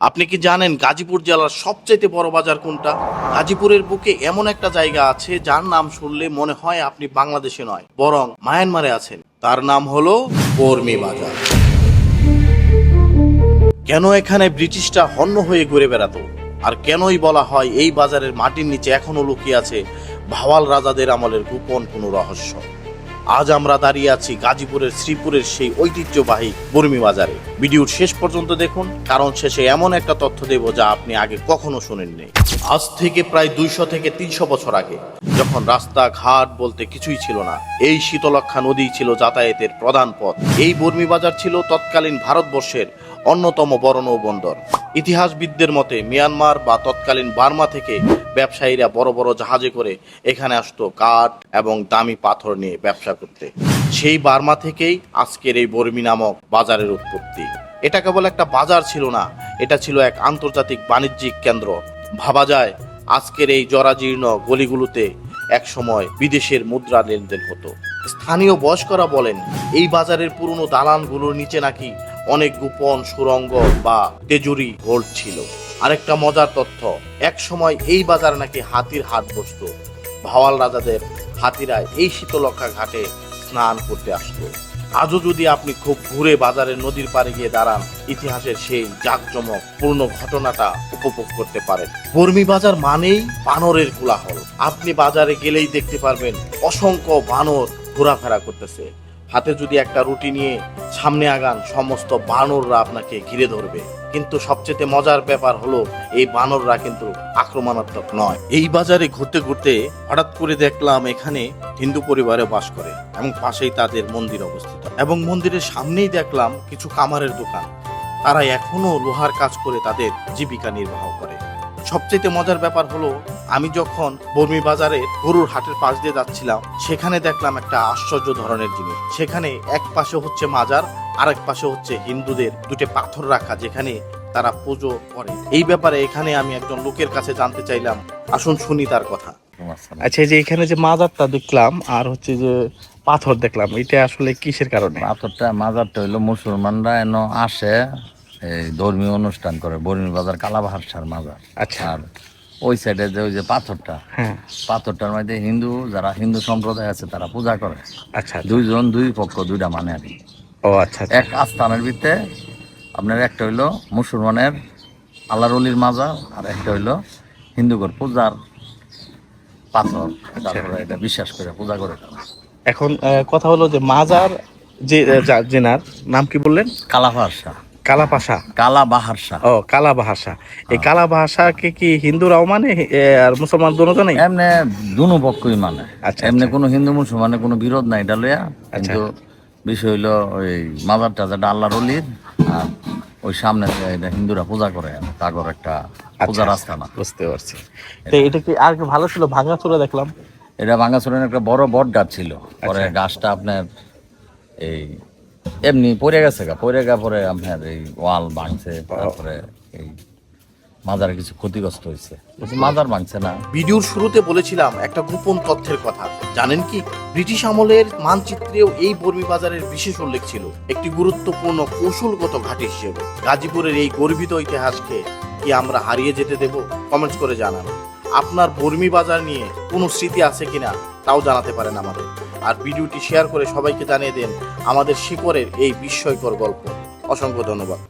আপনি কি জানেন গাজীপুর জেলার সবচেয়ে বড় বাজার কোনটা? গাজীপুরের বুকে এমন একটা জায়গা আছে যার নাম শুনলে মনে হয় আপনি বাংলাদেশে নয় বরং মায়ানমারে আছেন। তার নাম হলো বর্মি বাজার। কেন এখানে ব্রিটিশরা হন্য হয়ে ঘুরে বেড়াতো, আর কেনই বলা হয় এই বাজারের মাটির নিচে এখনো লুকিয়ে আছে ভাওয়াল রাজাদের আমলের গোপন কোনো রহস্য? আজ আমরা দাঁড়িয়ে আছি গাজীপুরের শ্রীপুরের সেই ঐতিহ্যবাহী বর্মি বাজারে। ভিডিওর শেষ পর্যন্ত দেখুন, কারণ শেষে এমন একটা তথ্য দেব যা আপনি আগে কখনো শোনেননি। আজ থেকে প্রায় 200 থেকে 300 বছর আগে, যখন রাস্তাঘাট বলতে কিছুই ছিল না, এই শীতলক্ষ্যা নদী ছিল যাতায়াতের প্রধান পথ। এই বর্মি বাজার ছিল তৎকালীন ভারতবর্ষের অন্যতম বড় নৌবন্দর। ইতিহাসবিদদের মতে মিয়ানমার বা তৎকালীন বার্মা থেকে ব্যবসায়ীরা বড় বড় জাহাজে করে এখানে আসতো কাঠ এবং দামি পাথর নিয়ে ব্যবসা করতে। সেই বার্মা থেকেই আজকের এই বর্মি নামক বাজারের উৎপত্তি। এটা কেবল একটা বাজার ছিল না, এটা ছিল এক আন্তর্জাতিক বাণিজ্যিক কেন্দ্র। ভাবা যায় আজকের এই জরাজীর্ণ গলিগুলোতে একসময় বিদেশের মুদ্রা লেনদেন হতো। স্থানীয় বয়স্করা বলেন এই বাজারের পুরনো দালানগুলোর নিচে নাকি অনেক গোপন সুড়ঙ্গ বা তেজুরি গোল্ড ছিল। আরেকটা মজার তথ্য, এক সময় এই বাজার নাকি হাতির হাট বসতো। ভাওয়াল রাজাদের হাতিরা এই শীতলক্ষ্যা ঘাটে স্নান করতে আসতো। আজও যদি আপনি খুব ঘুরে বাজারের নদীর পাড়ে গিয়ে দাঁড়ান, ইতিহাসের সেই জাঁকজমক পূর্ণ ঘটনাটা উপভোগ করতে পারেন। বর্মি বাজার মানেই বানরের কোলাহল। আপনি বাজারে গেলেই দেখতে পারবেন অসংখ্য বানর ঘোরাফেরা করতেছে। হাতে যদি একটা রুটি নিয়ে সামনে আগান, সমস্ত বানররা আপনাকে ঘিরে ধরবে। কিন্তু সবচেয়ে মজার ব্যাপার হলো এই বানররা কিন্তু আক্রমণাত্মক নয়। এই বাজারে ঘুরতে ঘুরতে হঠাৎ করে দেখলাম এখানে হিন্দু পরিবারে বাস করে এবং পাশেই তাদের মন্দির অবস্থিত, এবং মন্দিরের সামনেই দেখলাম কিছু কামারের দোকান। তারা এখনো লোহার কাজ করে তাদের জীবিকা নির্বাহ করে। সবচেয়ে মজার ব্যাপার হলো আমি যখন বর্মি বাজারে গরুর হাটের পাশ দিয়ে যাচ্ছিলাম, সেখানে দেখলাম একটা আশ্চর্য ধরনের জিনিস। সেখানে এক পাশে হচ্ছে মাজার, আর এক পাশে হচ্ছে হিন্দুদের দুটো পাথর রাখা, যেখানে তারা পুজো করে। এই ব্যাপারে এখানে আমি একজন লোকের কাছে জানতে চাইলাম, আসুন শুনি তার কথা। আচ্ছা, যে এখানে যে মাজারটা দেখলাম আর হচ্ছে যে পাথর দেখলাম, এটা আসলে কিসের কারণে? মাজারটা হইলো মুসলমানরা এন আসে এই ধর্মীয় অনুষ্ঠান করে। বর্মি বাজার কালাবাহার সার মাজার। আচ্ছা, আর ওই সাইডে যে ওই যে পাথরটা, হ্যাঁ, পাথরটার মধ্যে যারা হিন্দু সম্প্রদায় আছে তারা পূজা করে। আচ্ছা, দুই পক্ষ দুইটা মানে আর কি। ও আচ্ছা, এক আস্থানের ভিতরে আপনার একটা হইলো মুসলমানের আল্লাহর ওলির মাজার, আর একটা হইলো হিন্দুগর পূজার পাথর। তারপরে এটা বিশ্বাস করে পূজা করে। এখন কথা হলো যে মাজার যে জেনার নাম কি বললেন? কালাবাহার শাহ। কালাপাশা, কালাবাহার শাহ। ও কালাবাহার শাহ। এই কালাবাহার শাহকে কি হিন্দুরাও মানে আর মুসলমান দুজনেই? এমনি দুনো পক্ষই মানে। আচ্ছা, এমনি আচ্ছা। কোনো হিন্দু মুসলমানের কোনো বিরোধ নাই এটা লইয়া। কিন্তু বিষয় হইলো ওই মাজারটা যেটা আল্লাহর ওলির, আর ওই সামনে এটা হিন্দুরা পূজা করে, তাগর একটা পূজার রাস্তা না। বুঝতে পারছি। তো এটা কি আর কি ভালো ছিল? ভাঙাচোরা দেখলাম। এটা ভাঙাচোরের একটা বড় বট গাছ ছিল। পরে গাছটা আপনার এই এমনি পড়ে গেছে, পরে আপনার এই ওয়াল ভাঙছে। তারপরে এই মাজার কিছু ক্ষতিগ্রস্ত হয়েছে, মাজার ভাঙছে না। ভিডিওর শুরুতে বলেছিলাম একটা গোপন তথ্যের কথা। জানেন কি, ব্রিটিশ আমলের মানচিত্রেও এই বর্মি বাজারের বিশেষ উল্লেখ ছিল, একটি গুরুত্বপূর্ণ কৌশলগত ঘাঁটি হিসেবে। গাজীপুরের এই গর্বিত ইতিহাসকে কি আমরা হারিয়ে যেতে দেব? কমেন্টস করে জানান। আপনার বর্মি বাজার নিয়ে কোনো স্মৃতি আছে কিনা তাও জানাতে পারেন আমাদের। আর ভিডিওটি শেয়ার করে সবাইকে জানিয়ে দেন আমাদের শিকড়ের এই বিস্ময়কর গল্প। অসংখ্য ধন্যবাদ।